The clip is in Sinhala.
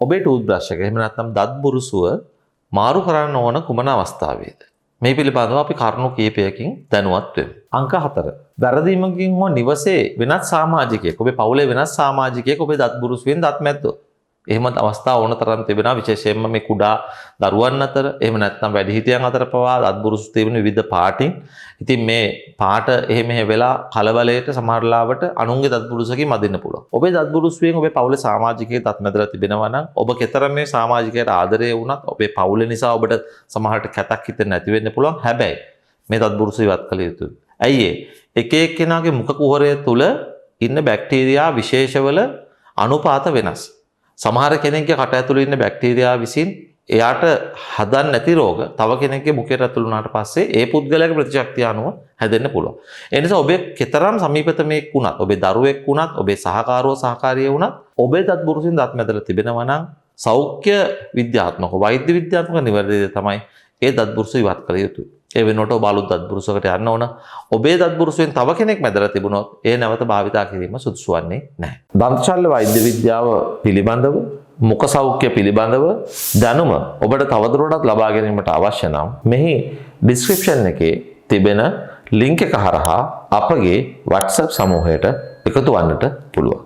ඔබේ ටූත් බ්‍රෂ් එක එහෙම නැත්නම් දත් බුරුසුව මාරු කරන්න ඕන කුමන අවස්ථාවේද? මේ පිළිබඳව අපි කරුණු කීපයකින් දැනුවත් වෙමු. අංක 4. වැරදීමකින් හෝ නිවසේ වෙනත් සමාජිකයෙක්, ඔබේ පවුලේ වෙනත් සමාජිකයෙක් ඔබේ දත් බුරුසුවෙන් දත් මැද්දොත්. එහෙම අවස්ථා ඕන තරම් තිබෙනවා, විශේෂයෙන්ම මේ කුඩා දරුවන් අතර එහෙම නැත්නම් වැඩිහිටියන් අතර පවා දත් බුරුසු තිබෙන විවිධ පාටින්. ඉතින් මේ පාට එහෙම වෙලා කලබලයට සමහරලාවට අනුන්ගේ දත් බුරුසකින් මදින්න පුළුවන්. ඔබේ දත් බුරුසුවෙන් ඔබේ පවුලේ සමාජිකයෙක් දත් මැදලා තිබෙනවා නම් ඔබ කෙතරම් මේ සමාජිකයට ආදරය වුණත් ඔබේ පවුල නිසා ඔබට සමහරට කැතක් හිතෙන්නේ නැති වෙන්න පුළුවන්. හැබැයි මේ දත් බුරුසු ඉවත් කළ යුතුයි. ඇයි එක එක්කෙනාගේ මුඛ කුහරය තුල ඉන්න බැක්ටීරියා විශේෂවල අනුපාත වෙනස්. සමහර කෙනෙක්ගේ කට ඇතුළේ ඉන්න බැක්ටීරියා විසින් එයාට හදන්න නැති රෝග තව කෙනෙක්ගේ මුඛයට ඇතුළු වුණාට පස්සේ ඒ පුද්ගලයාගේ ප්‍රතිශක්තිය අනුව හැදෙන්න පුළුවන්. ඒ නිසා ඔබේ කෙතරම් සමීපතමෙක් වුණත්, ඔබේ දරුවෙක් වුණත්, ඔබේ සහකාරව සහකාරිය වුණත් ඔබේ දත් බුරුසින් දත් මැදලා තිබෙනවා නම් සෞඛ්‍ය විද්‍යාත්මක, වෛද්‍ය විද්‍යාත්මක නිවැරදිද තමයි ඒ දත් බුරුසු ඉවත් කළ යුතුයි. ඒ වෙනකොට ඔබ අලුත් දත් බුරුසකට යන්න ඕන. ඔබේ දත් බුරුසෙන් තව කෙනෙක් මැදලා තිබුණොත් ඒ නැවත භාවිතා කිරීම සුදුසු වන්නේ නැහැ. දන්ත ශල්‍ය වෛද්‍ය විද්‍යාව පිළිබඳව, මුඛ සෞඛ්‍ය පිළිබඳව දැනුම ඔබට තවදුරටත් ලබා ගැනීමට අවශ්‍ය නම් මෙහි ඩිස්ක්‍රිප්ෂන් එකේ තිබෙන ලින්ක් එක හරහා අපගේ WhatsApp සමූහයට එකතු වන්නට පුළුවන්.